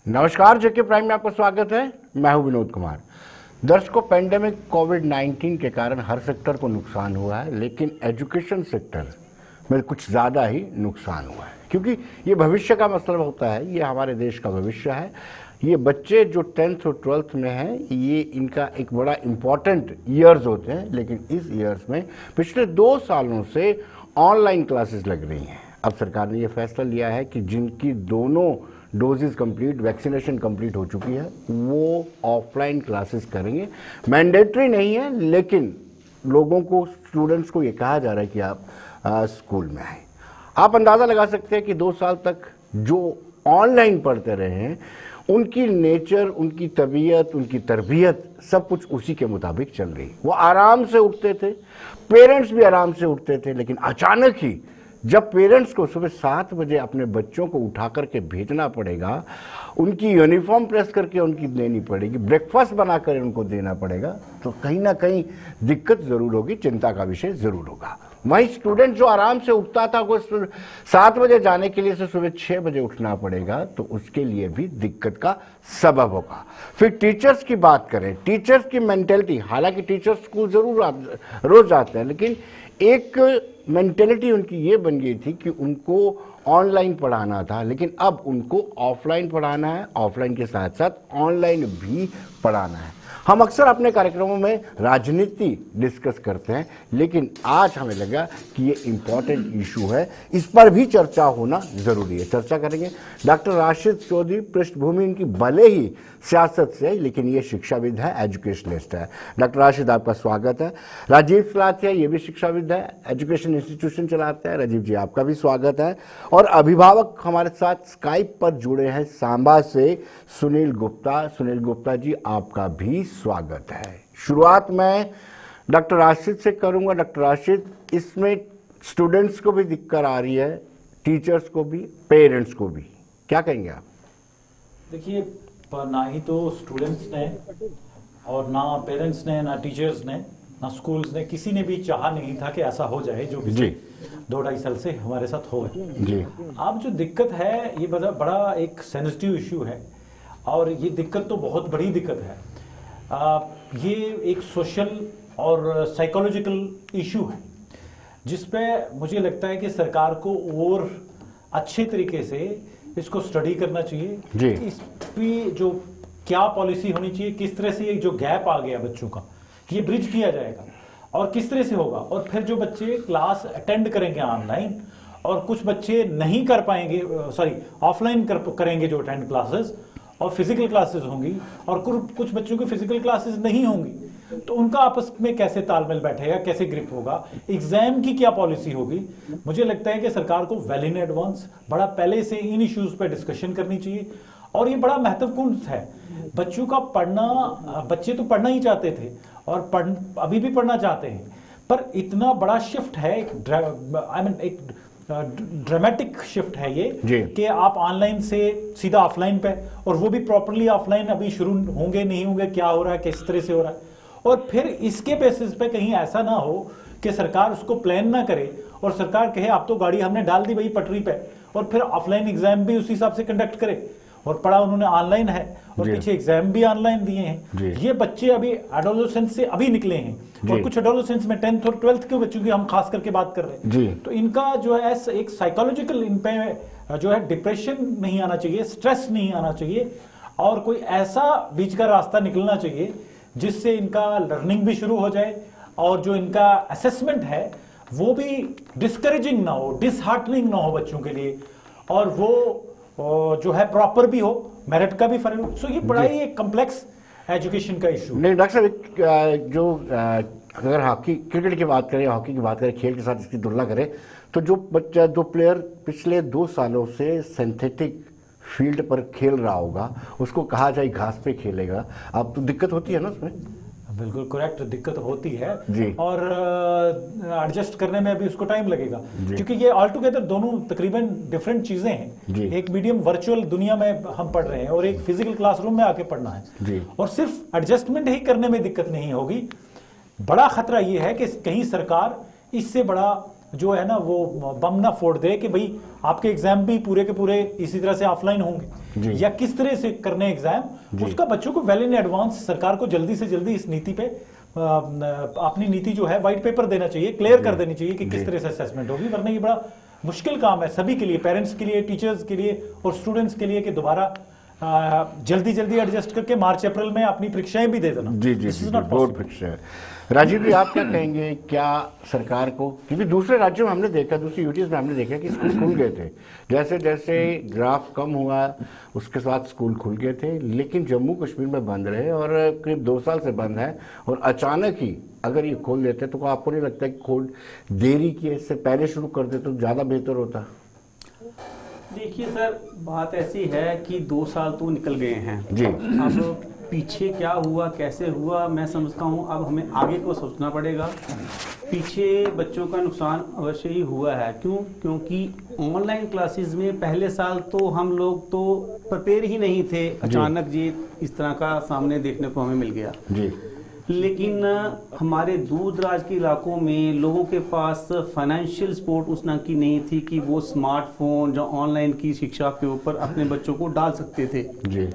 नमस्कार, जेके प्राइम में आपका स्वागत है। मैं हूं विनोद कुमार। दर्शकों, पेंडेमिक कोविड-19 के कारण हर सेक्टर को नुकसान हुआ है, लेकिन एजुकेशन सेक्टर में कुछ ज़्यादा ही नुकसान हुआ है, क्योंकि ये भविष्य का मसला होता है। ये हमारे देश का भविष्य है। ये बच्चे जो 10th और 12th में हैं, ये इनका एक बड़ा इम्पॉर्टेंट ईयर्स होते हैं, लेकिन इस ईयर्स में पिछले 2 सालों से ऑनलाइन क्लासेस लग रही हैं। अब सरकार ने ये फैसला लिया है कि जिनकी दोनों डोजेज कंप्लीट, वैक्सीनेशन कंप्लीट हो चुकी है, वो ऑफलाइन क्लासेस करेंगे। मैंडेटरी नहीं है, लेकिन लोगों को, स्टूडेंट्स को ये कहा जा रहा है कि आप स्कूल में आए। आप अंदाज़ा लगा सकते हैं कि 2 साल तक जो ऑनलाइन पढ़ते रहे हैं, उनकी नेचर, उनकी तबीयत, उनकी तरबियत सब कुछ उसी के मुताबिक चल रही। वो आराम से उठते थे, पेरेंट्स भी आराम से उठते थे, लेकिन अचानक ही जब पेरेंट्स को सुबह 7 बजे अपने बच्चों को उठा करके भेजना पड़ेगा, उनकी यूनिफॉर्म प्रेस करके उनकी देनी पड़ेगी, ब्रेकफास्ट बनाकर उनको देना पड़ेगा, तो कहीं ना कहीं दिक्कत ज़रूर होगी, चिंता का विषय ज़रूर होगा। वहीं स्टूडेंट जो आराम से उठता था, वो 7 बजे जाने के लिए से सुबह 6 बजे उठना पड़ेगा, तो उसके लिए भी दिक्कत का सबब होगा। फिर टीचर्स की बात करें, टीचर्स की मेंटेलिटी, हालांकि टीचर्स स्कूल ज़रूर रोज़ जाते हैं, लेकिन एक मेंटेलिटी उनकी ये बन गई थी कि उनको ऑनलाइन पढ़ाना था, लेकिन अब उनको ऑफलाइन पढ़ाना है, ऑफलाइन के साथ साथ ऑनलाइन भी पढ़ाना है। हम अक्सर अपने कार्यक्रमों में राजनीति डिस्कस करते हैं, लेकिन आज हमें लगा कि ये इम्पॉर्टेंट इशू है, इस पर भी चर्चा होना ज़रूरी है। चर्चा करेंगे डॉक्टर राशिद चौधरी। पृष्ठभूमि इनकी भले ही सियासत से, लेकिन ये शिक्षाविद है, एजुकेशनिस्ट है। डॉक्टर राशिद, आपका स्वागत है। राजीव सलाथिया, ये भी शिक्षाविद है, एजुकेशन इंस्टीट्यूशन चलाते हैं। राजीव जी, आपका भी स्वागत है। और अभिभावक हमारे साथ स्काइप पर जुड़े हैं सांबा से सुनील गुप्ता। सुनील गुप्ता जी, आपका भी स्वागत है। शुरुआत मैं डॉक्टर राशिद से करूंगा। डॉक्टर राशिद, इसमें स्टूडेंट्स को भी दिक्कत आ रही है, टीचर्स को भी, पेरेंट्स को भी, क्या कहेंगे आप? देखिए, ना ही तो स्टूडेंट्स ने और ना पेरेंट्स ने, ना टीचर्स ने, ना स्कूल्स ने, किसी ने भी चाहा नहीं था कि ऐसा हो जाए जो पिछले 2-2.5 साल से हमारे साथ हो गए जी। अब जो दिक्कत है, ये बड़ा एक सेंसिटिव इश्यू है, और ये दिक्कत तो बहुत बड़ी दिक्कत है। ये एक सोशल और साइकोलॉजिकल इशू है, जिसपे मुझे लगता है कि सरकार को और अच्छे तरीके से इसको स्टडी करना चाहिए। इस पे जो क्या पॉलिसी होनी चाहिए, किस तरह से ये जो गैप आ गया बच्चों का, ये ब्रिज किया जाएगा और किस तरह से होगा। और फिर जो बच्चे क्लास अटेंड करेंगे ऑनलाइन, और कुछ बच्चे नहीं कर पाएंगे, ऑफलाइन करेंगे जो अटेंड क्लासेस, और फिजिकल क्लासेस होंगी, और कुछ बच्चों की फिजिकल क्लासेस नहीं होंगी, तो उनका आपस में कैसे तालमेल बैठेगा, कैसे ग्रिप होगा, एग्जाम की क्या पॉलिसी होगी। मुझे लगता है कि सरकार को वेल इन एडवांस, बड़ा पहले से इन इश्यूज पर डिस्कशन करनी चाहिए। और ये बड़ा महत्वपूर्ण है। बच्चों का पढ़ना, बच्चे तो पढ़ना ही चाहते थे और अभी भी पढ़ना चाहते हैं, पर इतना बड़ा शिफ्ट है, एक ड्रामेटिक शिफ्ट है ये कि आप ऑनलाइन से सीधा ऑफलाइन पे, और वो भी प्रॉपर्ली ऑफलाइन अभी शुरू होंगे नहीं होंगे, क्या हो रहा है, किस तरह से हो रहा है। और फिर इसके बेसिस पे कहीं ऐसा ना हो कि सरकार उसको प्लान ना करे और सरकार कहे आप तो गाड़ी हमने डाल दी भाई पटरी पे, और फिर ऑफलाइन एग्जाम भी उसी हिसाब से कंडक्ट करे। और पढ़ा उन्होंने ऑनलाइन है, और पीछे एग्जाम भी ऑनलाइन दिए हैं। ये बच्चे अभी एडोलेसेंस से अभी निकले हैं, और कुछ एडोलेसेंस में 10th और 12th के बच्चों की हम खास करके बात कर रहे हैं। तो इनका जो है एक साइकोलॉजिकल, इन पे जो है डिप्रेशन नहीं आना चाहिए, स्ट्रेस नहीं आना चाहिए, और कोई ऐसा बीच का रास्ता निकलना चाहिए जिससे इनका लर्निंग भी शुरू हो जाए, और जो इनका असेसमेंट है वो भी डिस्करेजिंग ना हो, डिसहार्टनिंग ना हो बच्चों के लिए, और वो जो है प्रॉपर भी हो, मेरिट का भी फर्क हो। सो ये बड़ा ही एक कॉम्प्लेक्स एजुकेशन का इशू। नहीं डॉक्टर साहब, जो अगर हॉकी, क्रिकेट की बात करें, हॉकी की बात करें, खेल के साथ इसकी तुलना करें, तो जो बच्चा, जो प्लेयर पिछले 2 सालों से सिंथेटिक फील्ड पर खेल रहा होगा, उसको कहा जाए घास पे खेलेगा, अब तो दिक्कत होती है ना उसमें? बिल्कुल करेक्ट, दिक्कत होती है जी। और एडजस्ट करने में अभी उसको टाइम लगेगा, क्योंकि ये ऑल टुगेदर दोनों तकरीबन डिफरेंट चीजें हैं। एक मीडियम वर्चुअल दुनिया में हम पढ़ रहे हैं, और एक फिजिकल क्लासरूम में आके पढ़ना है, और सिर्फ एडजस्टमेंट ही करने में दिक्कत नहीं होगी। बड़ा खतरा ये है कि कहीं सरकार इससे बड़ा जो है ना वो बम ना फोड़ दे कि भाई आपके एग्जाम भी पूरे के पूरे इसी तरह से ऑफलाइन होंगे या किस तरह से करने एग्जाम, उसका बच्चों को वेल इन एडवांस सरकार को जल्दी से जल्दी इस नीति पे अपनी नीति जो है व्हाइट पेपर देना चाहिए, क्लियर कर देनी चाहिए कि किस तरह से असेसमेंट होगी, वरना ये बड़ा मुश्किल काम है सभी के लिए, पेरेंट्स के लिए, टीचर्स के लिए और स्टूडेंट्स के लिए कि दोबारा जल्दी जल्दी एडजस्ट करके मार्च अप्रैल में अपनी परीक्षाएं भी दे देना। जी जी जी, बोर्ड परीक्षा है। राजीव जी आप क्या कहेंगे, क्या सरकार को, क्योंकि दूसरे राज्यों में हमने देखा, दूसरी यूटीज में हमने देखा कि स्कूल खुल गए थे, जैसे जैसे ग्राफ कम हुआ उसके साथ स्कूल खुल गए थे, लेकिन जम्मू कश्मीर में बंद रहे और करीब 2 साल से बंद है, और अचानक ही अगर ये खोल देते तो आपको नहीं लगता कि खोल देरी की, इससे पहले शुरू कर देते तो ज़्यादा बेहतर होता? देखिए सर, बात ऐसी है कि 2 साल तो निकल गए हैं जी। अब पीछे क्या हुआ, कैसे हुआ, मैं समझता हूँ अब हमें आगे को सोचना पड़ेगा। पीछे बच्चों का नुकसान अवश्य ही हुआ है, क्योंकि ऑनलाइन क्लासेस में पहले साल तो हम लोग तो प्रिपेयर ही नहीं थे, अचानक जी इस तरह का सामने देखने को हमें मिल गया जी। लेकिन हमारे दूर दराज के इलाकों में लोगों के पास फाइनेंशियल सपोर्ट उस तरह की नहीं थी कि वो स्मार्टफोन जो ऑनलाइन की शिक्षा के ऊपर अपने बच्चों को डाल सकते थे जी।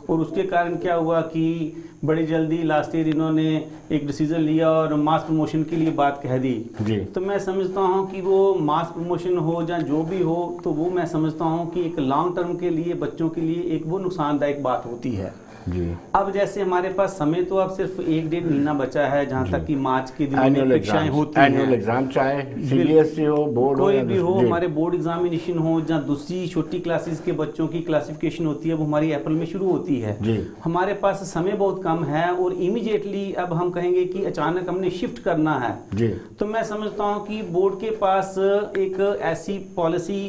और उसके कारण क्या हुआ कि बड़ी जल्दी लास्ट ईयर इन्होंने एक डिसीजन लिया और मास प्रमोशन के लिए बात कह दी जी। तो मैं समझता हूँ कि वो मास प्रमोशन हो या जो भी हो, तो वो मैं समझता हूँ कि एक लॉन्ग टर्म के लिए बच्चों के लिए एक वो नुकसानदायक बात होती है जी। अब जैसे हमारे पास समय तो अब सिर्फ 1-1.5 महीना बचा है जहाँ तक कि मार्च के दिनों में परीक्षाएं होती हैं। एनुअल एग्जाम चाहे सीबीएसई हो, बोर्ड हो, कोई भी हो, हमारे बोर्ड एग्जामिनेशन हो या दूसरी छोटी क्लासेस के बच्चों की क्लासिफिकेशन होती है वो हमारी अप्रैल में शुरू होती है जी। हमारे पास समय बहुत कम है और इमीडिएटली अब हम कहेंगे कि अचानक हमने शिफ्ट करना है जी। तो मैं समझता हूँ कि बोर्ड के पास एक ऐसी पॉलिसी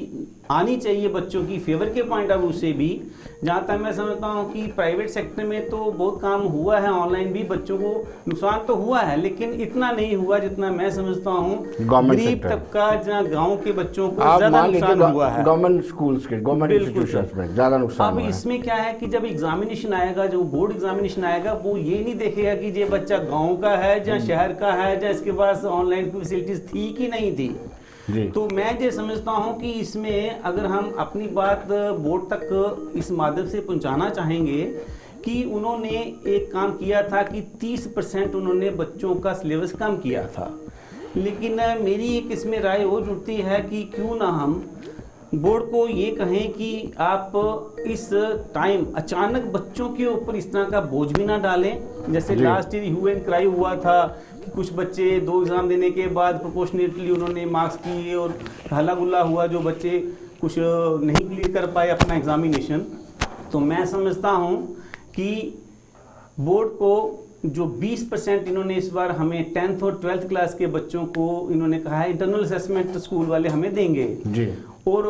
आनी चाहिए बच्चों की फेवर के पॉइंट ऑफ व्यू से भी, जहाँ तक मैं समझता हूँ कि प्राइवेट सेक्टर में तो बहुत काम हुआ है, ऑनलाइन भी बच्चों को नुकसान तो हुआ है लेकिन इतना नहीं हुआ जितना मैं समझता हूँ गरीब तबका जहाँ गाँव के बच्चों को ज्यादा नुकसान हुआ है। गवर्नमेंट स्कूल्स के, गवर्नमेंट इंस्टीट्यूशंस में ज्यादा नुकसान अब इसमें क्या है कि जब एग्जामिनेशन आएगा, जो बोर्ड एग्जामिनेशन आएगा, वो ये नहीं देखेगा कि ये बच्चा गाँव का है या शहर का है या इसके पास ऑनलाइन की फैसिलिटीज थी कि नहीं थी। तो मैं ये समझता हूं कि इसमें अगर हम अपनी बात बोर्ड तक इस माध्यम से पहुंचाना चाहेंगे कि उन्होंने एक काम किया था कि 30% उन्होंने बच्चों का सिलेबस कम किया था, लेकिन मेरी एक इसमें राय और जुड़ती है कि क्यों ना हम बोर्ड को ये कहें कि आप इस टाइम अचानक बच्चों के ऊपर इस तरह का बोझ भी ना डालें, जैसे last year hue and cry हुआ था कि कुछ बच्चे 2 एग्जाम देने के बाद प्रोपोर्शनेटली उन्होंने मार्क्स किए और हल्ला गुल्ला हुआ, जो बच्चे कुछ नहीं क्लियर कर पाए अपना एग्जामिनेशन। तो मैं समझता हूँ कि बोर्ड को जो 20% इन्होंने इस बार हमें 10th और 12th क्लास के बच्चों को इन्होंने कहा है इंटरनल असेसमेंट स्कूल वाले हमें देंगे जी। और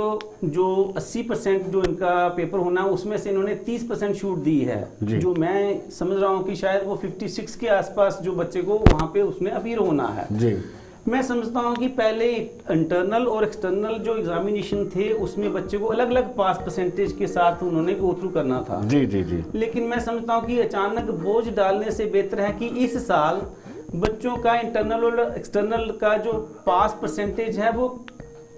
जो 80% जो इनका पेपर होना है उसमें से इन्होंने 30% छूट दी है, जो मैं समझ रहा हूँ कि शायद वो 56 के आसपास जो बच्चे को वहाँ पे उसमें अपीयर होना है जी। मैं समझता हूँ कि पहले इंटरनल और एक्सटर्नल जो एग्जामिनेशन थे उसमें बच्चे को अलग अलग पास परसेंटेज के साथ उन्होंने गो थ्रू करना था जी जी जी। लेकिन मैं समझता हूँ कि अचानक बोझ डालने से बेहतर है कि इस साल बच्चों का इंटरनल और एक्सटर्नल का जो पास परसेंटेज है वो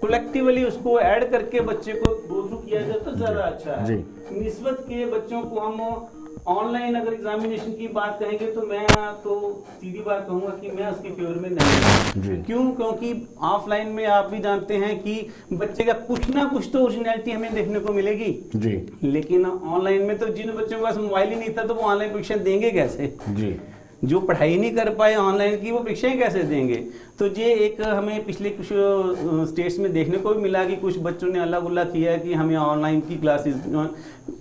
कलेक्टिवली उसको ऐड करके बच्चे को गो थ्रू किया जाए तो ज्यादा अच्छा है। निस्बत के बच्चों को हम ऑनलाइन अगर एग्जामिनेशन की बात कहेंगे तो मैं तो सीधी बात कहूंगा कि मैं उसके फेवर में नहीं। क्यों? क्योंकि ऑफलाइन में आप भी जानते हैं कि बच्चे का कुछ ना कुछ तो ओरिजिनलिटी हमें देखने को मिलेगी जी। लेकिन ऑनलाइन में तो जिन बच्चों के पास मोबाइल ही नहीं था तो वो ऑनलाइन परीक्षा देंगे कैसे जी। जो पढ़ाई नहीं कर पाए ऑनलाइन की वो परीक्षाएं कैसे देंगे? तो ये एक हमें पिछले कुछ स्टेट्स में देखने को भी मिला कि कुछ बच्चों ने अल्लाह गुल्ला किया है कि हमें ऑनलाइन की क्लासेस,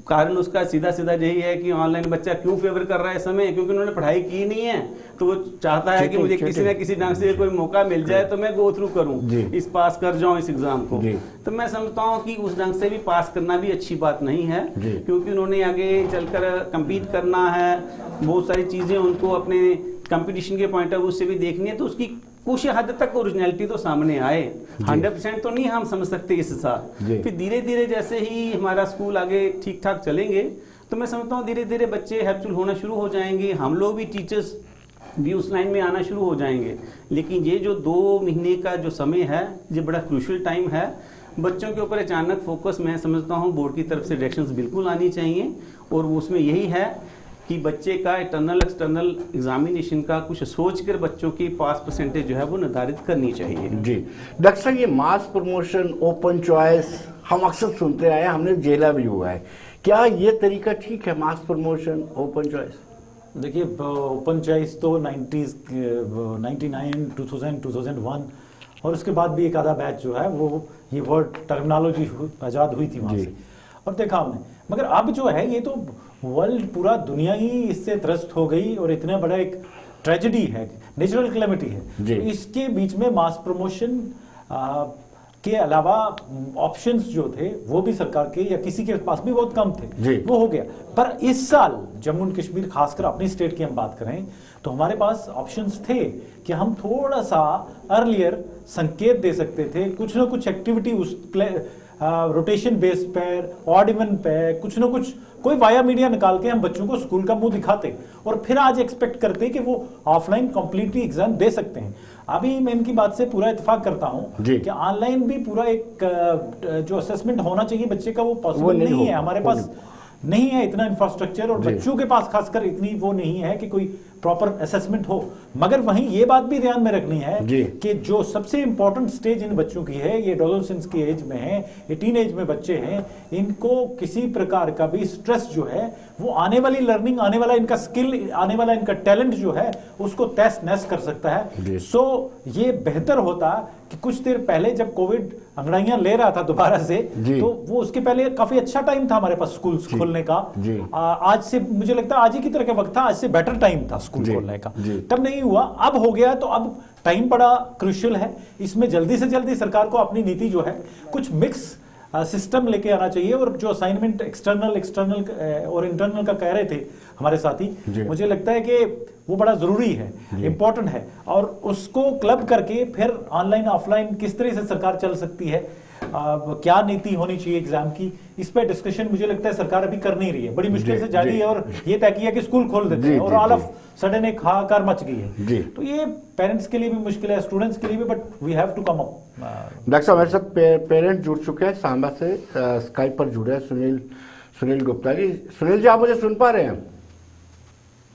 कारण उसका सीधा सीधा यही है कि ऑनलाइन बच्चा क्यों फेवर कर रहा है इस समय, क्योंकि उन्होंने पढ़ाई की नहीं है तो वो चाहता है कि मुझे किसी न किसी ढंग से कोई मौका मिल जाए तो मैं गो थ्रू करूं, इस पास कर जाऊं इस एग्जाम को। तो मैं समझता हूं कि उस ढंग से भी पास करना भी अच्छी बात नहीं है, क्योंकि उन्होंने आगे चलकर कम्पीट करना है, बहुत सारी चीजें उनको अपने कंपटीशन के पॉइंट ऑफ व्यू से भी देखनी है, तो उसकी कुछ हद तक ओरिजिनलिटी तो सामने आए। 100% तो नहीं हम समझ सकते इस साल, फिर धीरे धीरे जैसे ही हमारा स्कूल आगे ठीक ठाक चलेंगे तो मैं समझता हूँ धीरे धीरे बच्चे हैप्चुअल होना शुरू हो जाएंगे। हम लोग भी टीचर्स भी उस लाइन में आना शुरू हो जाएंगे। लेकिन ये जो 2 महीने का जो समय है, ये बड़ा क्रूशियल टाइम है। बच्चों के ऊपर अचानक फोकस मैं समझता हूँ बोर्ड की तरफ से डायरेक्शंस बिल्कुल आनी चाहिए, और उसमें यही है कि बच्चे का इंटरनल एक्सटर्नल एग्जामिनेशन का कुछ सोच कर बच्चों की पास परसेंटेज जो है वो निर्धारित करनी चाहिए। जी डॉक्टर साहब, ये मास प्रमोशन, ओपन चॉइस हम अक्सर सुनते आए हैं, हमने झेला भी हुआ है, क्या ये तरीका ठीक है, मास प्रमोशन, ओपन चॉइस? देखिए, ओपन चॉइस तो 90s 99 2000 2001 और उसके बाद भी एक आधा बैच जो है वो ये वर्ड टर्मिनोलॉजी आज़ाद हुई थी वहाँ से, और देखा हमने। मगर अब जो है ये तो वर्ल्ड, पूरा दुनिया ही इससे त्रस्त हो गई, और इतना बड़ा एक ट्रेजेडी है, नेचुरल कैलेमिटी है, तो इसके बीच में मास प्रमोशन के अलावा ऑप्शंस जो थे वो भी सरकार के या किसी के पास भी बहुत कम थे, वो हो गया। पर इस साल जम्मू एंड कश्मीर, खासकर अपनी स्टेट की हम बात करें तो हमारे पास ऑप्शंस थे कि हम थोड़ा सा अर्लियर संकेत दे सकते थे, कुछ ना कुछ एक्टिविटी उस रोटेशन बेस पर, ऑड इवन पे कुछ ना कुछ कोई वाया मीडिया निकाल के हम बच्चों को स्कूल का मुंह दिखाते, और फिर आज एक्सपेक्ट करते कि वो ऑफलाइन कंप्लीटली एग्जाम दे सकते हैं। अभी मैं इनकी बात से पूरा इत्तेफाक करता हूं कि ऑनलाइन भी पूरा एक जो असेसमेंट होना चाहिए बच्चे का वो पॉसिबल नहीं है, हमारे पास नहीं है इतना इंफ्रास्ट्रक्चर, और बच्चों के पास खासकर इतनी वो नहीं है कि कोई प्रॉपर असेसमेंट हो। मगर वहीं ये बात भी ध्यान में रखनी है कि जो सबसे इंपॉर्टेंट स्टेज इन बच्चों की है, ये एडोलेसेंस की एज में है, ये टीन एज में बच्चे हैं, इनको किसी प्रकार का भी स्ट्रेस जो है वो आने वाली लर्निंग, आने वाला इनका स्किल, आने वाला इनका टैलेंट जो है उसको तहस नहस कर सकता है। सो ये बेहतर होता कि कुछ देर पहले जब कोविड अंगड़ाइयां ले रहा था दोबारा से, तो वो उसके पहले काफी अच्छा टाइम था हमारे पास स्कूल खोलने का। आज से मुझे लगता है आज ही की तरह का वक्त था, आज से बेटर टाइम था स्कूल खोलने का, तब नहीं हुआ, अब हो गया। तो अब टाइम बड़ा क्रूशियल है, इसमें जल्दी से जल्दी सरकार को अपनी नीति जो है कुछ मिक्स सिस्टम लेके आना चाहिए। और जो असाइनमेंट एक्सटर्नल और इंटरनल का कह रहे थे हमारे साथी, मुझे लगता है कि वो बड़ा जरूरी है, इंपॉर्टेंट है, और उसको क्लब करके फिर ऑनलाइन ऑफलाइन किस तरह से सरकार चल सकती है, क्या नीति होनी चाहिए एग्जाम की, इस पे डिस्कशन मुझे लगता है सरकार अभी कर नहीं रही है, बड़ी मुश्किल से जारी है, और ये तय किया कि स्कूल खोल देते हैं, और ऑल ऑफ सडन एक हाहाकार मच गई है। तो ये पेरेंट्स के लिए भी मुश्किल है, स्टूडेंट्स के लिए भी, but we have to come up. Doctor साहब, हमारे साथ पेरेंट्स जुड़ चुके हैं, सांबा से स्काइप पर जुड़े हैं सुनील गुप्ता जी। सुनील जी, आप मुझे सुन पा रहे हैं?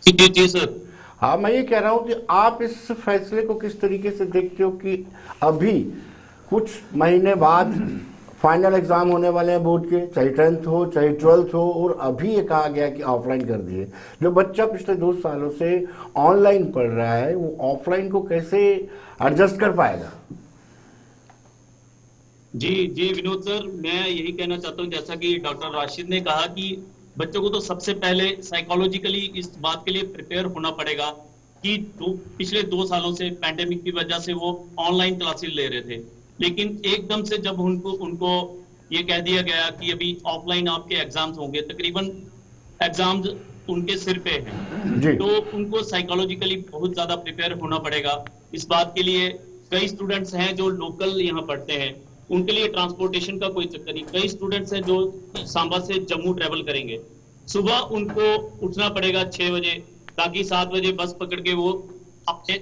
जी सर। हाँ, मैं ये कह रहा हूँ कि आप इस फैसले को किस तरीके से देखते हो कि अभी कुछ महीने बाद फाइनल एग्जाम होने वाले हैं बोर्ड के, चाहे 10th हो चाहे 12th हो, और अभी ये कहा गया कि ऑफलाइन कर दिए। जो बच्चा पिछले 2 सालों से ऑनलाइन पढ़ रहा है वो ऑफलाइन को कैसे एडजस्ट कर पाएगा? जी विनोद सर, मैं यही कहना चाहता हूँ, जैसा कि डॉक्टर राशिद ने कहा कि बच्चों को तो सबसे पहले साइकोलॉजिकली इस बात के लिए प्रिपेयर होना पड़ेगा कि पिछले 2 सालों से पैंडेमिक की वजह से वो ऑनलाइन क्लासेस ले रहे थे, लेकिन एकदम से जब उनको ये कह दिया गया कि अभी ऑफलाइन आपके एग्जाम्स होंगे, तकरीबन एग्जाम्स उनके सिर पे हैं, तो उनको साइकोलॉजिकली बहुत ज्यादा प्रिपेयर होना पड़ेगा। इस बात के लिए कई स्टूडेंट्स हैं जो लोकल यहाँ पढ़ते हैं, उनके लिए ट्रांसपोर्टेशन का कोई चक्कर नहीं। कई स्टूडेंट्स हैं जो सांबा से जम्मू ट्रेवल करेंगे, सुबह उनको उठना पड़ेगा 6 बजे, ताकि 7 बजे बस पकड़ के वो अपने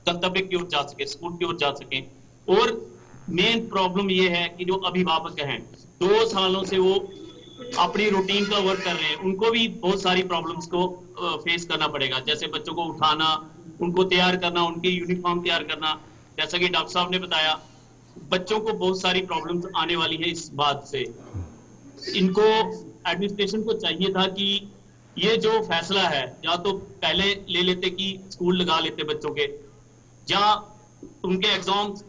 गंतव्य की ओर जा सके, स्कूल की ओर जा सके। और मेन प्रॉब्लम ये है कि जो अभिभावक हैं, 2 सालों से वो अपनी रूटीन का वर्क कर रहे हैं, उनको भी बहुत सारी प्रॉब्लम्स को फेस करना पड़ेगा, जैसे बच्चों को उठाना, उनको तैयार करना, उनकी यूनिफॉर्म तैयार करना। जैसा कि डॉक्टर साहब ने बताया, बच्चों को बहुत सारी प्रॉब्लम्स आने वाली है इस बात से। इनको एडमिनिस्ट्रेशन को चाहिए था कि ये जो फैसला है, या तो पहले ले लेते कि स्कूल लगा लेते बच्चों के, या उनके एग्जाम्स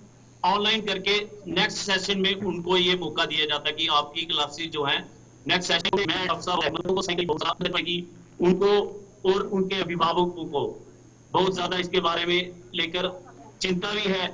ऑनलाइन करके नेक्स्ट सेशन में उनको ये मौका दिया जाता कि आपकी क्लासेस जो हैं नेक्स्ट सेशन में, मैं डॉक्टर साहब को साइकिल उनको और उनके अभिभावकों को बहुत ज्यादा इसके बारे में लेकर चिंता भी है।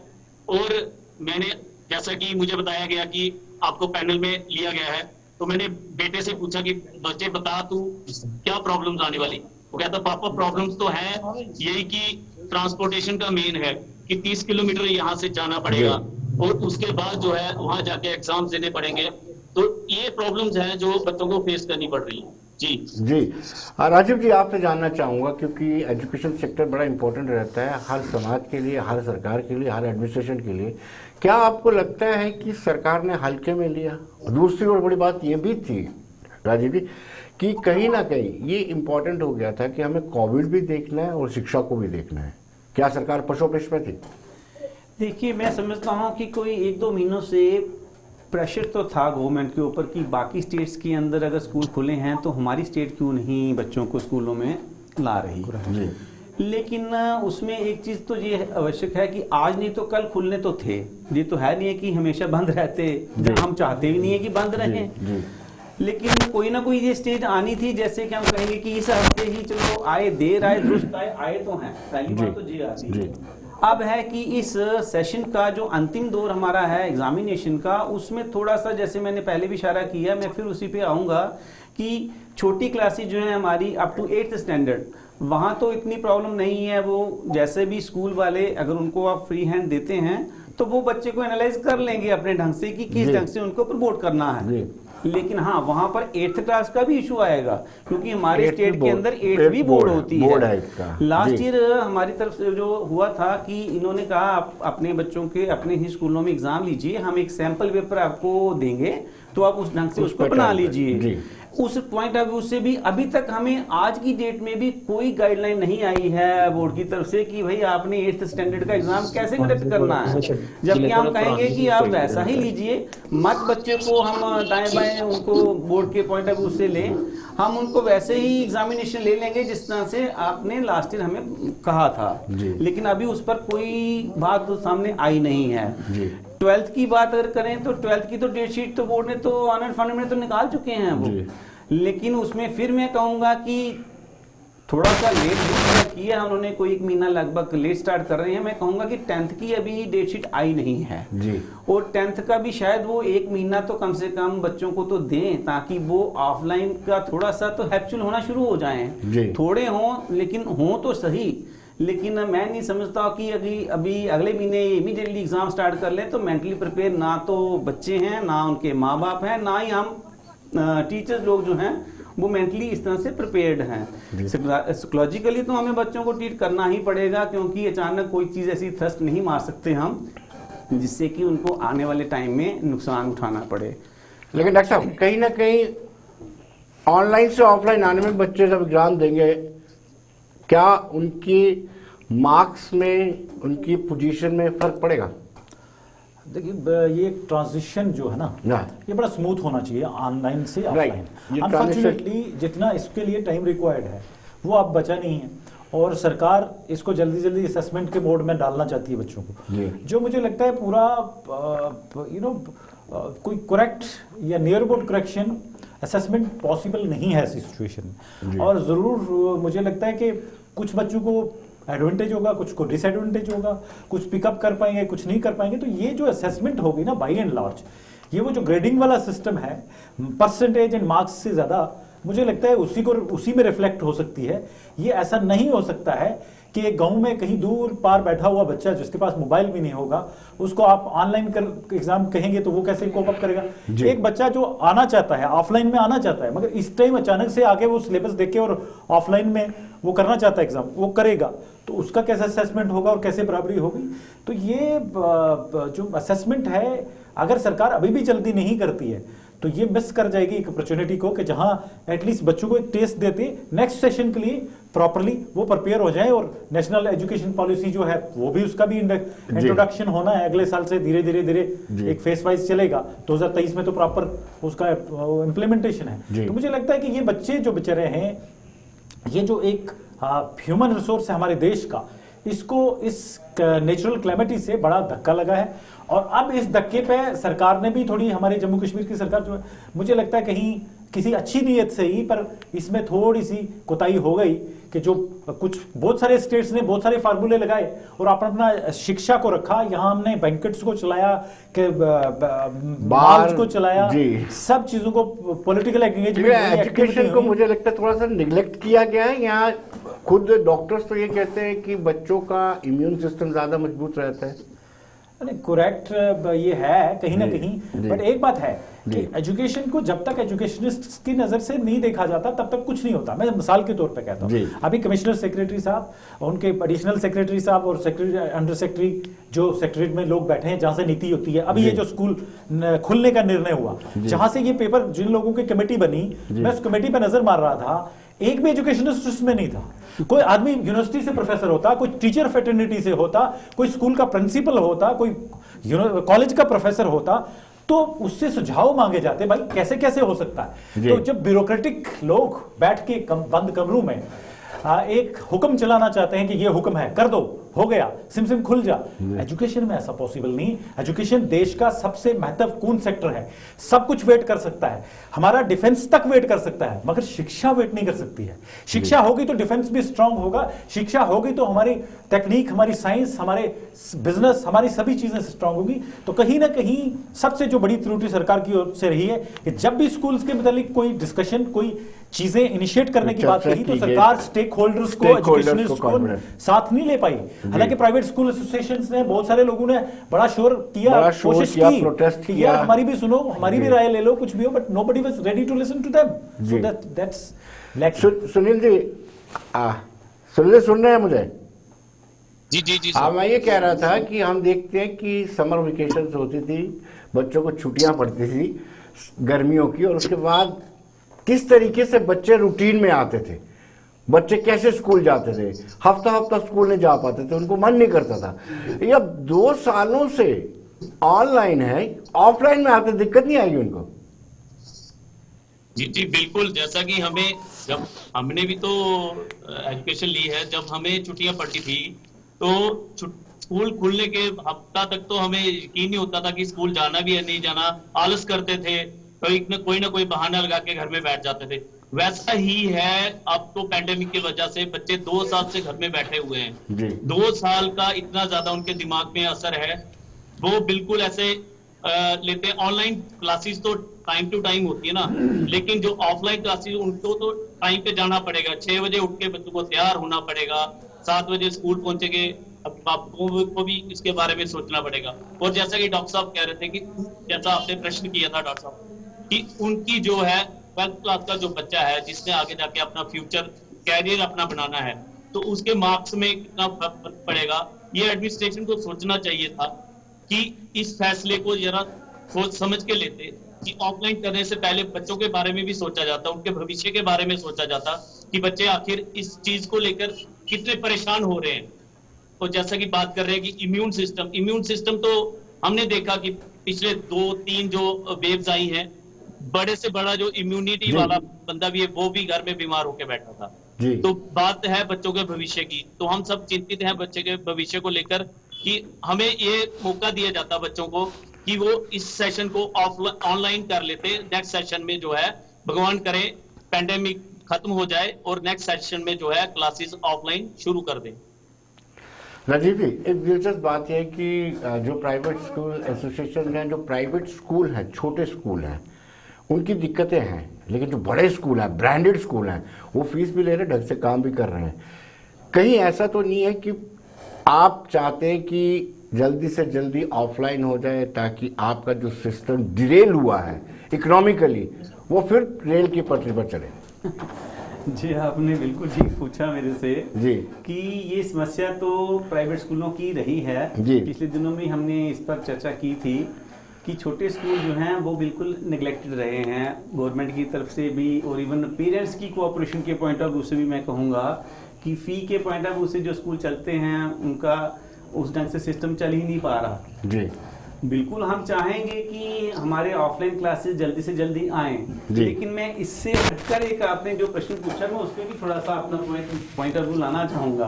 और मैंने, जैसा कि मुझे बताया गया कि आपको पैनल में लिया गया है, तो मैंने बेटे से पूछा कि बच्चे बता तू क्या प्रॉब्लम्स आने वाली। वो कहता पापा प्रॉब्लम्स तो है यही कि ट्रांसपोर्टेशन का मेन है कि 30 किलोमीटर यहाँ से जाना पड़ेगा, और उसके बाद जो है वहां जाके एग्जाम देने पड़ेंगे। तो ये प्रॉब्लम्स हैं जो बच्चों को फेस करनी पड़ रही है। जी। राजीव जी, आपसे जानना चाहूँगा, क्योंकि एजुकेशन सेक्टर बड़ा इम्पोर्टेंट रहता है हर समाज के लिए, हर सरकार के लिए, हर एडमिनिस्ट्रेशन के लिए। क्या आपको लगता है कि सरकार ने हल्के में लिया? दूसरी और बड़ी बात ये भी थी राजीव जी कि कहीं ना कहीं ये इम्पोर्टेंट हो गया था कि हमें कोविड भी देखना है और शिक्षा को भी देखना है। क्या सरकार पशोपेश में थी? देखिए, मैं समझता हूँ कि कोई 1-2 महीनों से प्रेशर तो था गवर्नमेंट के ऊपर कि बाकी स्टेट्स के अंदर अगर स्कूल खुले हैं तो हमारी स्टेट क्यों नहीं बच्चों को स्कूलों में ला रही है। लेकिन उसमें एक चीज़ तो ये आवश्यक है कि आज नहीं तो कल खुलने तो थे, ये तो है नहीं है कि हमेशा बंद रहते, हम चाहते भी नहीं है कि बंद रहें, लेकिन कोई ना कोई ये स्टेज आनी थी, जैसे कि हम कहेंगे कि इस हफ्ते ही चलो आए, देर आए दुरुस्त आए तो हैं, पहली बात तो ये आती है। अब है कि इस सेशन का जो अंतिम दौर हमारा है एग्जामिनेशन का, उसमें थोड़ा सा, जैसे मैंने पहले भी इशारा किया, मैं फिर उसी पे आऊँगा कि छोटी क्लासेज जो है हमारी अप टू 8th स्टैंडर्ड, वहाँ तो इतनी प्रॉब्लम नहीं है। वो जैसे भी स्कूल वाले अगर उनको आप फ्री हैंड देते हैं तो वो बच्चे को एनालाइज कर लेंगे अपने ढंग से कि किस ढंग से उनको प्रमोट करना है। लेकिन हाँ, वहां पर 8th क्लास का भी इशू आएगा, क्योंकि हमारे स्टेट के अंदर 8th भी बोर्ड होती है। लास्ट ईयर हमारी तरफ से जो हुआ था कि इन्होंने कहा आप अपने बच्चों के अपने ही स्कूलों में एग्जाम लीजिए, हम एक सैंपल पेपर आपको देंगे तो आप उस ढंग से उसको बना लीजिए। उस पॉइंट ऑफ व्यू से भी अभी तक हमें आज की डेट में भी कोई गाइडलाइन नहीं आई है बोर्ड की तरफ से कि भाई आपने 8th स्टैंडर्ड का एग्जाम कैसे कंडक्ट करना है, जबकि हम कहेंगे कि आप वैसा ही लीजिए, मत बच्चे को हम दाएं बाएं उनको बोर्ड के पॉइंट ऑफ व्यू से लें, हम उनको वैसे ही एग्जामिनेशन ले लेंगे जिस तरह से आपने लास्ट ईयर हमें कहा था। लेकिन अभी उस पर कोई बात तो सामने आई नहीं है। 12th की बात अगर करें तो 12th की तो डेट शीट तो बोर्ड ने तो ऑनर फंड में तो निकाल चुके हैं वो, लेकिन उसमें फिर मैं कहूंगा कि थोड़ा सा लेट किया है उन्होंने, कोई 1 महीना लगभग लेट स्टार्ट कर रहे हैं। मैं कहूंगा कि 10th की अभी डेट शीट आई नहीं है जी। और 10th का भी शायद वो 1 महीना तो कम से कम बच्चों को तो दें, ताकि वो ऑफलाइन का थोड़ा सा तो हैप्चुअल होना शुरू हो जाएं, थोड़े हों लेकिन हों तो सही। लेकिन मैं नहीं समझता कि अभी अगले महीने इमीडिएटली एग्जाम स्टार्ट कर लें तो मेंटली प्रिपेयर ना तो बच्चे हैं, ना उनके माँ बाप हैं, ना ही हम टीचर्स लोग जो हैं वो मेंटली इस तरह से प्रिपेयर्ड हैं। साइकोलॉजिकली तो हमें बच्चों को ट्रीट करना ही पड़ेगा, क्योंकि अचानक कोई चीज़ ऐसी थ्रस्ट नहीं मार सकते हम जिससे कि उनको आने वाले टाइम में नुकसान उठाना पड़े। लेकिन डॉक्टर साहब, कहीं ना कहीं ऑनलाइन से ऑफलाइन आने में बच्चे जब एग्जाम देंगे, क्या उनकी मार्क्स में, उनकी पोजीशन में फर्क पड़ेगा? देखिए, ये ट्रांजिशन जो है ना, ये बड़ा स्मूथ होना चाहिए ऑनलाइन से ऑफलाइन। अनफॉर्चुनेटली जितना इसके लिए टाइम रिक्वायर्ड है वो अब बचा नहीं है, और सरकार इसको जल्दी जल्दी असेसमेंट के मोड में डालना चाहती है बच्चों को, जो मुझे लगता है पूरा कोई करेक्ट या near about correction assessment possible नहीं है ऐसी सिचुएशन में। और ज़रूर मुझे लगता है कि कुछ बच्चों को एडवांटेज होगा, कुछ को डिसएडवांटेज होगा, कुछ पिकअप कर पाएंगे, कुछ नहीं कर पाएंगे। तो ये जो असेसमेंट होगी ना, बाई एंड लार्ज ये वो जो ग्रेडिंग वाला सिस्टम है, परसेंटेज एंड मार्क्स से ज़्यादा मुझे लगता है उसी में रिफ्लेक्ट हो सकती है। ये ऐसा नहीं हो सकता है कि एक गांव में कहीं दूर पार बैठा हुआ बच्चा जिसके पास मोबाइल भी नहीं होगा, उसको आप ऑनलाइन एग्जाम कहेंगे तो वो कैसे कोप अप करेगा। एक बच्चा जो आना चाहता है, ऑफलाइन में आना चाहता है, मगर इस टाइम अचानक से आगे वो सिलेबस देख के और ऑफलाइन में वो करना चाहता है एग्जाम, वो करेगा तो उसका कैसे असेसमेंट होगा और कैसे बराबरी होगी। तो ये जो असेसमेंट है, अगर सरकार अभी भी जल्दी नहीं करती है तो ये मिस कर जाएगी एक अपॉर्चुनिटी को, कि जहां एटलीस्ट बच्चों को एक टेस्ट देते नेक्स्ट सेशन के लिए प्रॉपर्ली वो प्रिपेयर हो जाए। और नेशनल एजुकेशन पॉलिसी जो है वो भी, उसका भी इंट्रोडक्शन होना है अगले साल से, धीरे धीरे एक फेस वाइज चलेगा। 2023 में तो प्रॉपर उसका इम्प्लीमेंटेशन है। तो मुझे लगता है कि ये बच्चे जो बेचारे हैं, ये जो एक ह्यूमन रिसोर्स है हमारे देश का, इसको इस नेचुरल क्लैमिटी से बड़ा धक्का लगा है। और अब इस धक्के पे सरकार ने भी थोड़ी, हमारे जम्मू कश्मीर की सरकार जो है, मुझे लगता है कहीं किसी अच्छी नीयत से ही, पर इसमें थोड़ी सी कोताही हो गई कि जो कुछ बहुत सारे स्टेट्स ने बहुत सारे फार्मूले लगाए और अपना शिक्षा को रखा। यहाँ हमने बैंकेट्स को चलाया, के बार्स को चलाया, सब चीजों को पॉलिटिकल एजुकेशन को मुझे लगता है थोड़ा सा निगलेक्ट किया गया है। यहाँ खुद डॉक्टर्स तो ये कहते हैं कि बच्चों का इम्यून सिस्टम ज्यादा मजबूत रहता है। करेक्ट ये है कहीं ना कहीं, बट एक बात है कि एजुकेशन को जब तक एजुकेशनिस्ट की नजर से नहीं देखा जाता तब तक कुछ नहीं होता। मैं मिसाल के तौर पे कहता हूँ, अभी कमिश्नर सेक्रेटरी साहब, उनके एडिशनल सेक्रेटरी साहब और सेक्रेटरी अंडर सेक्रेटरी जो सेक्रेटरीट में लोग बैठे हैं जहां से नीति होती है, अभी ये जो स्कूल खुलने का निर्णय हुआ, जहां से ये पेपर जिन लोगों की कमेटी बनी, मैं उस कमेटी पर नजर मार रहा था, एक भी एजुकेशनिस्ट उसमें नहीं था। कोई आदमी यूनिवर्सिटी से प्रोफेसर होता, कोई टीचर फेटर्निटी से होता, कोई स्कूल का प्रिंसिपल होता, कोई कॉलेज का प्रोफेसर होता, तो उससे सुझाव मांगे जाते, भाई कैसे कैसे हो सकता है। तो जब ब्यूरोक्रेटिक लोग बैठ के बंद कमरों में एक हुक्म चलाना चाहते हैं कि ये हुक्म है, कर दो, हो गया, सिम खुल जा, एजुकेशन में ऐसा पॉसिबल नहीं। एजुकेशन देश का सबसे महत्वपूर्ण सेक्टर है, सब कुछ वेट कर सकता है, हमारा डिफेंस तक वेट कर सकता है, मगर शिक्षा वेट नहीं कर सकती है। शिक्षा होगी तो डिफेंस भी स्ट्रांग होगा, शिक्षा होगी तो हमारी टेक्निक, हमारी साइंस, हमारे बिजनेस, हमारी सभी चीजें स्ट्रांग होगी। तो कहीं ना कहीं सबसे जो बड़ी त्रुटि सरकार की ओर से रही है कि जब भी स्कूल्स के मुतालिक कोई डिस्कशन, कोई चीजें इनिशिएट करने की बात कही, तो सरकार स्टेक होल्डर्स को, एजुकेशनिस्ट को साथ नहीं ले पाई। हालांकि प्राइवेट स्कूल एसोसिएशंस ने, बहुत सारे लोगों ने बड़ा शोर किया, कोशिश की, प्रोटेस्ट किया, यार हमारी भी सुनो, हमारी भी राय ले लो, कुछ भी हो, but nobody was ready to listen to them. So that's lack. Sunil ji, सुन रहे हैं मुझे? जी। हाँ, मैं ये कह रहा था कि हम देखते हैं कि समर वेकेशन होती थी, बच्चों को छुट्टियां पड़ती थी गर्मियों की, और उसके बाद किस तरीके से बच्चे रूटीन में आते थे, बच्चे कैसे स्कूल जाते थे, हफ्ता हफ्ता स्कूल नहीं जा पाते थे, उनको मन नहीं करता था। ये अब 2 सालों से ऑनलाइन है, ऑफलाइन में आते दिक्कत नहीं आएगी उनको? जी बिल्कुल। जैसा कि जब हमने भी तो एजुकेशन ली है, जब हमें छुट्टियां पड़ती थी तो स्कूल खुलने के हफ्ता तक तो हमें यकीन नहीं होता था कि स्कूल जाना भी है नहीं जाना, आलस करते थे, कोई ना कोई बहाना लगा के घर में बैठ जाते थे। वैसा ही है अब तो पैंडेमिक की वजह से बच्चे 2 साल से घर में बैठे हुए हैं। 2 साल का इतना ज्यादा उनके दिमाग में असर है, वो बिल्कुल ऐसे लेते हैं। ऑनलाइन क्लासेस तो टाइम टू टाइम होती है ना, लेकिन जो ऑफलाइन क्लासेस उनको तो टाइम पे जाना पड़ेगा, 6 बजे उठ के बच्चों को तैयार होना पड़ेगा, 7 बजे स्कूल पहुंचेंगे, अभिभावकों को भी इसके बारे में सोचना पड़ेगा। और जैसा कि डॉक्टर साहब कह रहे थे कि जैसा आपने प्रश्न किया था डॉक्टर साहब, कि उनकी जो है 12th क्लास का जो बच्चा है जिसने आगे जाके अपना फ्यूचर कैरियर अपना बनाना है, तो उसके मार्क्स में कितना फर्क पड़ेगा, ये एडमिनिस्ट्रेशन को सोचना चाहिए था कि इस फैसले को जरा सोच समझ के लेते कि ऑफलाइन करने से पहले बच्चों के बारे में भी सोचा जाता, उनके भविष्य के बारे में सोचा जाता कि बच्चे आखिर इस चीज को लेकर कितने परेशान हो रहे हैं। तो जैसा कि बात कर रहे हैं कि इम्यून सिस्टम तो हमने देखा कि पिछले 2-3 जो वेव्स आई हैं, बड़े से बड़ा जो इम्यूनिटी वाला बंदा भी है वो भी घर में बीमार होकर बैठा था। तो बात है बच्चों के भविष्य की, तो हम सब चिंतित हैं बच्चे के भविष्य को लेकर कि हमें ये मौका दिया जाता बच्चों को कि वो इस सेशन को ऑनलाइन कर लेते। नेक्स्ट सेशन में जो है भगवान करे पैंडेमिक खत्म हो जाए और नेक्स्ट सेशन में जो है क्लासेस ऑफलाइन शुरू कर दें। राजीव जी, एक दिलचस्प बात यह है कि जो प्राइवेट स्कूल एसोसिएशन हैं, जो प्राइवेट स्कूल हैं, छोटे स्कूल हैं, उनकी दिक्कतें हैं, लेकिन जो बड़े स्कूल हैं, ब्रांडेड स्कूल हैं, वो फीस भी ले रहे हैं, ढंग से काम भी कर रहे हैं। कहीं ऐसा तो नहीं है कि आप चाहते हैं कि जल्दी से जल्दी ऑफलाइन हो जाए ताकि आपका जो सिस्टम डिरेल हुआ है इकोनॉमिकली, वो फिर रेल की पटरी पर चले? जी, आपने बिल्कुल ठीक पूछा मेरे से जी कि ये समस्या तो प्राइवेट स्कूलों की रही है। पिछले दिनों में हमने इस पर चर्चा की थी कि छोटे स्कूल जो हैं वो बिल्कुल नेग्लेक्टेड रहे हैं गवर्नमेंट की तरफ से भी, और इवन पेरेंट्स की कोऑपरेशन के पॉइंट ऑफ व्यू से भी मैं कहूँगा कि फ़ी के पॉइंट ऑफ व्यू से जो स्कूल चलते हैं उनका उस ढंग से सिस्टम चल ही नहीं पा रहा। जी बिल्कुल हम चाहेंगे कि हमारे ऑफलाइन क्लासेस जल्दी से जल्दी आएं, लेकिन मैं इससे हटकर एक आपने जो प्रश्न पूछा मैं उस पर भी थोड़ा सा अपना पॉइंट ऑफ व्यू लाना चाहूंगा।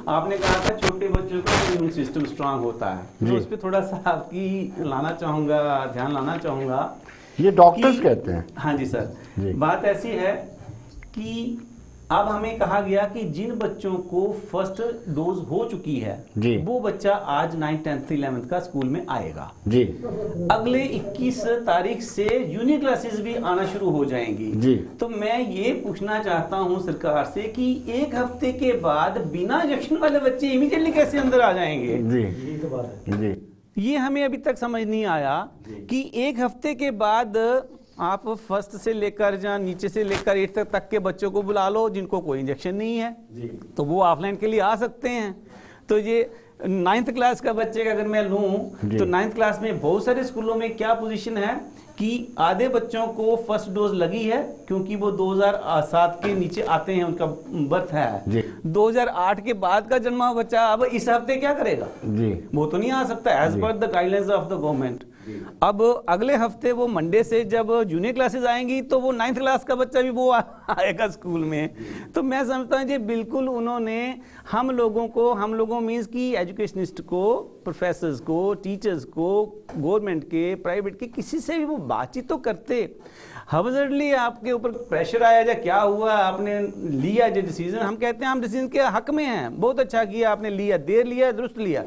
आपने कहा था छोटे बच्चों का इम्यून सिस्टम स्ट्रांग होता है, मैं उस पर थोड़ा सा आपकी लाना चाहूंगा, ध्यान लाना चाहूंगा। ये डॉक्टर्स कहते हैं। हाँ जी सर, बात ऐसी है कि अब हमें कहा गया कि जिन बच्चों को फर्स्ट डोज हो चुकी है वो बच्चा आज 9th 10th 11th का स्कूल में आएगा जी। अगले 21 तारीख से यूनिट क्लासेस भी आना शुरू हो जाएंगी जी। तो मैं ये पूछना चाहता हूं सरकार से कि 1 हफ्ते के बाद बिना इंजेक्शन वाले बच्चे इमीडिएटली कैसे अंदर आ जाएंगे? जी, यही तो बात है जी। ये हमें अभी तक समझ नहीं आया कि एक हफ्ते के बाद आप फर्स्ट से लेकर या नीचे से लेकर 8 तक के बच्चों को बुला लो जिनको कोई इंजेक्शन नहीं है, तो वो ऑफलाइन के लिए आ सकते हैं। तो ये 9th क्लास का बच्चे का अगर मैं लूं तो 9th क्लास में बहुत सारे स्कूलों में क्या पोजीशन है कि आधे बच्चों को फर्स्ट डोज लगी है क्योंकि वो 2007 के नीचे आते हैं, उनका बर्थ है। 2008 के बाद का जन्मा बच्चा अब इस हफ्ते क्या करेगा जी? वो तो नहीं आ सकता as per the guidelines of the government. अब अगले हफ्ते वो मंडे से जब जूनियर क्लासेस आएंगी तो वो 9th क्लास का बच्चा भी वो आएगा स्कूल में। तो मैं समझता हूँ जी बिल्कुल उन्होंने हम लोगों मीन्स की एजुकेशनिस्ट को, प्रोफेसर्स को, टीचर्स को, गवर्नमेंट के, प्राइवेट के, किसी से भी वो बातचीत तो करते। हवजर्डली आपके ऊपर प्रेशर आया या क्या हुआ, आपने लिया जो डिसीजन, हम कहते हैं हम डिसीजन के हक में हैं, बहुत अच्छा किया आपने लिया, देर लिया दुरुस्त लिया।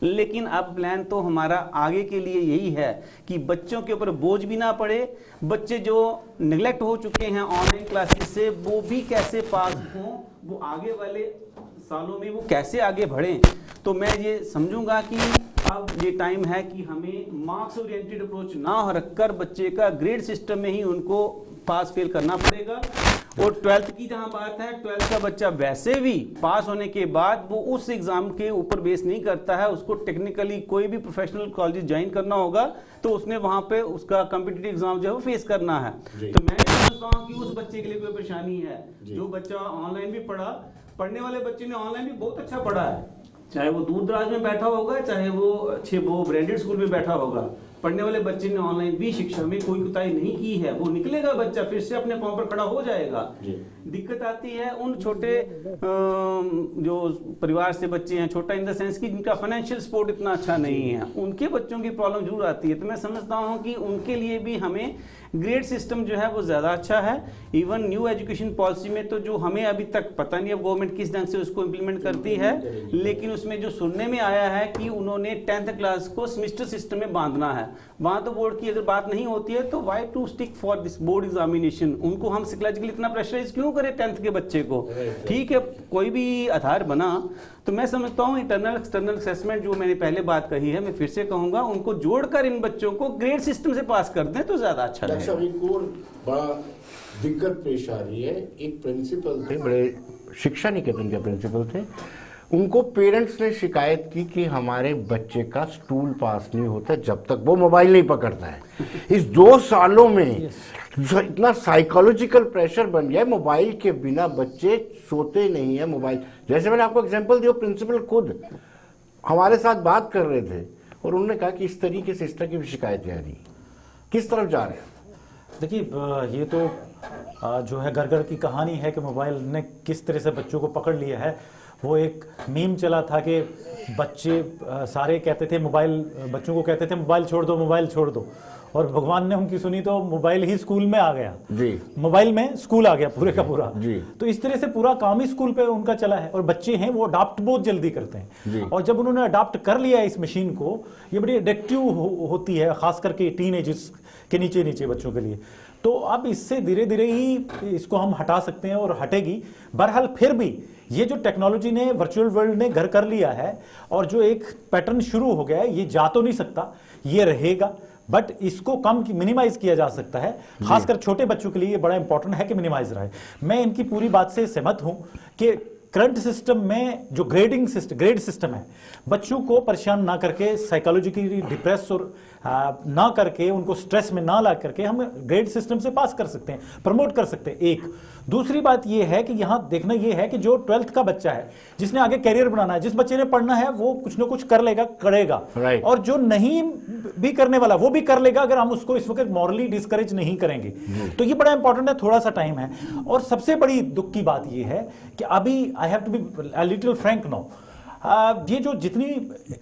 लेकिन अब प्लान तो हमारा आगे के लिए यही है कि बच्चों के ऊपर बोझ भी ना पड़े, बच्चे जो निगलेक्ट हो चुके हैं ऑनलाइन क्लासेस से वो भी कैसे पास हों, वो आगे वाले सालों में वो कैसे आगे बढ़ें। तो मैं ये समझूंगा कि अब ये टाइम है कि हमें मार्क्स ओरिएंटेड अप्रोच ना रखकर बच्चे का ग्रेड सिस्टम में ही उनको पास फेल करना पड़ेगा। और 12th की जहां बात है, 12th का बच्चा वैसे भी पास होने के बाद वो उस एग्जाम के ऊपर बेस नहीं करता है, उसको टेक्निकली कोई भी प्रोफेशनल कॉलेज ज्वाइन करना होगा तो उसने वहां पे उसका कॉम्पिटिटिव एग्जाम जो है वो फेस करना है। तो मैं समझता हूँ कि उस बच्चे के लिए कोई परेशानी है। जो बच्चा ऑनलाइन भी पढ़ने वाले बच्चे ने ऑनलाइन भी बहुत अच्छा पढ़ा है, चाहे वो दूर दराज में बैठा होगा, चाहे वो अच्छे वो ब्रांडेड स्कूल में बैठा होगा, पढ़ने वाले बच्चे ने ऑनलाइन भी शिक्षा में कोई कुताही नहीं की है। वो निकलेगा बच्चा, फिर से अपने पांव पर खड़ा हो जाएगा। दिक्कत आती है उन छोटे जो परिवार से बच्चे हैं, छोटा इन द सेंस कि जिनका फाइनेंशियल सपोर्ट इतना अच्छा नहीं है, उनके बच्चों की प्रॉब्लम जरूर आती है। तो मैं समझता हूँ कि उनके लिए भी हमें ग्रेड सिस्टम जो है वो ज़्यादा अच्छा है। इवन न्यू एजुकेशन पॉलिसी में तो जो हमें अभी तक पता नहीं अब गवर्नमेंट किस ढंग से उसको इम्प्लीमेंट करती है, लेकिन उसमें जो सुनने में आया है कि उन्होंने 10th क्लास को सेमेस्टर सिस्टम में बांधना है। वहां तो बोर्ड की अगर बात नहीं होती है तो why to stick for this board examination, उनको हम साइकोलॉजिकली इतना प्रेशराइज क्यों करें 10th के बच्चे को? ठीक है, कोई भी आधार बना तो मैं समझता हूँ इंटरनल एक्सटर्नल असेसमेंट जो मैंने पहले बात कही है, मैं फिर से कहूंगा उनको जोड़कर इन बच्चों को ग्रेड सिस्टम से पास कर दें तो ज्यादा अच्छा रहेगा। बड़ा दिक्कत पेश आ रही है। एक प्रिंसिपल थे, बड़े शिक्षा निकेतन के प्रिंसिपल थे, उनको पेरेंट्स ने शिकायत की कि हमारे बच्चे का स्टूल पास नहीं होता जब तक वो मोबाइल नहीं पकड़ता है। इस 2 सालों में इतना साइकोलॉजिकल प्रेशर बन गया है, मोबाइल के बिना बच्चे सोते नहीं है। मोबाइल, जैसे मैंने आपको एग्जांपल दिया, प्रिंसिपल खुद हमारे साथ बात कर रहे थे और उन्होंने कहा कि इस तरीके से इस तरह की शिकायतें आ रही, किस तरफ जा रहे हैं? देखिए, ये तो जो है घर घर की कहानी है कि मोबाइल ने किस तरह से बच्चों को पकड़ लिया है। वो एक मीम चला था कि बच्चे सारे कहते थे मोबाइल, बच्चों को कहते थे मोबाइल छोड़ दो, मोबाइल छोड़ दो, और भगवान ने उनकी सुनी तो मोबाइल ही स्कूल में आ गया जी, मोबाइल में स्कूल आ गया पूरे का पूरा जी। तो इस तरह से पूरा काम ही स्कूल पे उनका चला है। और बच्चे हैं वो अडॉप्ट बहुत जल्दी करते हैं, और जब उन्होंने अडॉप्ट कर लिया इस मशीन को, ये बड़ी एडिक्टिव होती है, खास करके टीनेजर्स के नीचे बच्चों के लिए। तो अब इससे धीरे धीरे ही इसको हम हटा सकते हैं और हटेगी। बहरहाल फिर भी ये जो टेक्नोलॉजी ने, वर्चुअल वर्ल्ड ने घर कर लिया है और जो एक पैटर्न शुरू हो गया है, ये जा तो नहीं सकता, ये रहेगा, बट इसको कम मिनिमाइज किया जा सकता है। खासकर छोटे बच्चों के लिए ये बड़ा इंपॉर्टेंट है कि मिनिमाइज रहे। मैं इनकी पूरी बात से सहमत हूं कि करंट सिस्टम में जो ग्रेड सिस्टम है, बच्चों को परेशान ना करके, साइकोलॉजिकली डिप्रेस और ना करके, उनको स्ट्रेस में ना ला करके हम ग्रेड सिस्टम से पास कर सकते हैं, प्रमोट कर सकते हैं। एक दूसरी बात यह है कि यहां देखना यह है कि जो 12th का बच्चा है, जिसने आगे कैरियर बनाना है, जिस बच्चे ने पढ़ना है, वो कुछ ना कुछ कर लेगा, करेगा, और जो नहीं भी करने वाला वो भी कर लेगा, अगर हम उसको इस वक्त मॉरली डिस्करेज नहीं करेंगे। तो ये बड़ा इंपॉर्टेंट है, थोड़ा सा टाइम है। और सबसे बड़ी दुख की बात यह है कि अभी I have to be a little frank now, ये जो जितनी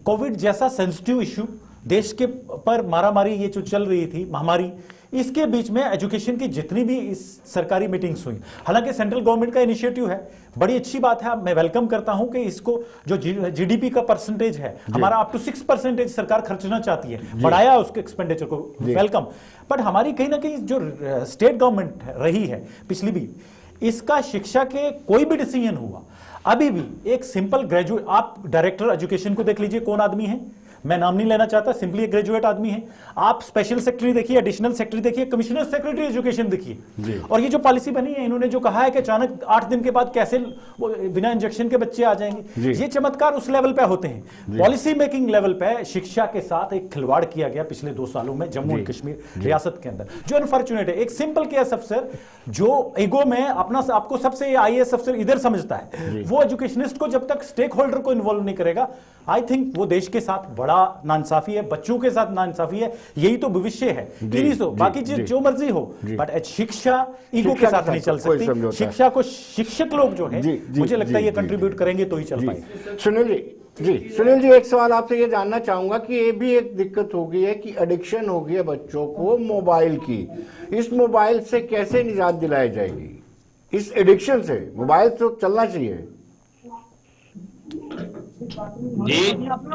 कोविड जैसा सेंसिटिव इश्यू देश के पर मारामारी ये जो चल रही थी महामारी, इसके बीच में एजुकेशन की जितनी भी इस सरकारी मीटिंग्स हुई, हालांकि सेंट्रल गवर्नमेंट का इनिशिएटिव है, बड़ी अच्छी बात है, मैं वेलकम करता हूं कि इसको जो जीडीपी का परसेंटेज है हमारा अप टू 6% सरकार खर्चना चाहती है, बढ़ाया उसके एक्सपेंडिचर को, वेलकम। बट हमारी कहीं ना कहीं जो स्टेट गवर्नमेंट रही है पिछली भी, इसका शिक्षा के कोई भी डिसीजन हुआ, अभी भी एक सिंपल ग्रेजुएट, आप डायरेक्टर एजुकेशन को देख लीजिए कौन आदमी है, मैं नाम नहीं लेना चाहता, सिंपली एक ग्रेजुएट आदमी है। आप स्पेशल सेक्रेटरी देखिए, एडिशनल सेक्रेटरी देखिए, कमिश्नर सेक्रेटरी एजुकेशन देखिए, और ये जो पॉलिसी बनी है, इन्होंने जो कहा है कि अचानक 8 दिन के बाद कैसे वो बिना इंजेक्शन के बच्चे आ जाएंगे, ये चमत्कार उस लेवल पे होते हैं। पॉलिसी मेकिंग लेवल पे शिक्षा के साथ एक खिलवाड़ किया गया पिछले 2 सालों में जम्मू एंड कश्मीर रियासत के अंदर, जो अनफॉर्चुनेट है। एक सिंपल केएस अफसर जो ईगो में आपको सबसे आईएएस अफसर इधर समझता है, वो एजुकेशनिस्ट को जब तक स्टेक होल्डर को इन्वॉल्व नहीं करेगा, आई थिंक वो देश के साथ बड़ा नाइंसाफी है, बच्चों के साथ नाइंसाफी है। यही तो भविष्य है। बाकी जो मर्जी हो, बट शिक्षा ईगो के साथ नहीं चल सकती। शिक्षा को शिक्षक लोग जो है, मुझे लगता है ये कंट्रीब्यूट करेंगे तो ही चल पाएगा। सुनील जी, एक सवाल आपसे ये जानना चाहूंगा कि ये भी एक दिक्कत हो गई है कि एडिक्शन हो गई है बच्चों को मोबाइल की। इस मोबाइल से कैसे निजात दिलाई जाएगी? इस एडिक्शन से मोबाइल तो चलना चाहिए। जी,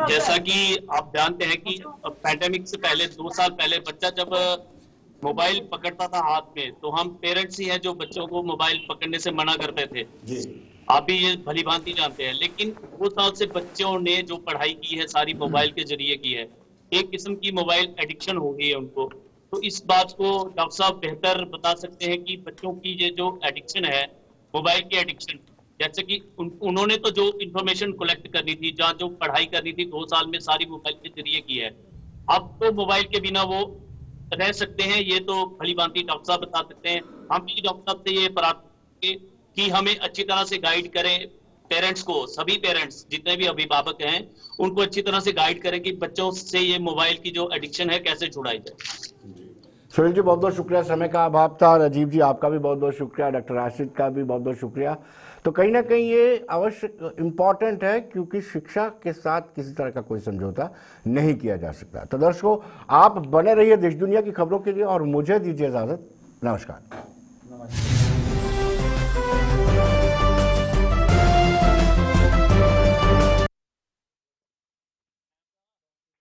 जैसा कि आप जानते हैं कि पैंडेमिक से पहले 2 साल पहले बच्चा जब मोबाइल पकड़ता था हाथ में, तो हम पेरेंट्स ही हैं जो बच्चों को मोबाइल पकड़ने से मना करते थे। आप भी ये भली भांति जानते हैं। लेकिन वो साल से बच्चों ने जो पढ़ाई की है सारी मोबाइल के जरिए की है। एक किस्म की मोबाइल एडिक्शन हो गई है उनको। तो इस बात को डॉक्टर साहब बेहतर बता सकते हैं कि बच्चों की ये जो एडिक्शन है, मोबाइल की एडिक्शन, जैसे कि उन्होंने तो जो इंफॉर्मेशन कलेक्ट करनी थी, जहाँ जो पढ़ाई करनी थी 2 साल में, सारी मोबाइल के जरिए की है। अब तो मोबाइल के बिना वो रह सकते हैं, ये तो भली भांति डॉक्टर साहब बता सकते हैं। हम भी डॉक्टर साहब से ये प्रार्थना कि हमें अच्छी तरह से गाइड करें, पेरेंट्स को, सभी पेरेंट्स जितने भी अभिभावक हैं उनको अच्छी तरह से गाइड करें कि बच्चों से ये मोबाइल की जो एडिक्शन है कैसे छुड़ाई जाए। सुनील जी, बहुत बहुत शुक्रिया, समय का अभाव था। राजीव जी, आपका भी बहुत बहुत शुक्रिया, डॉक्टर राशिद का भी बहुत बहुत शुक्रिया। तो कहीं ना कहीं ये अवश्य इम्पॉर्टेंट है, क्योंकि शिक्षा के साथ किसी तरह का कोई समझौता नहीं किया जा सकता। तो दर्शकों, आप बने रहिए देश दुनिया की खबरों के लिए और मुझे दीजिए इजाजत। नमस्कार।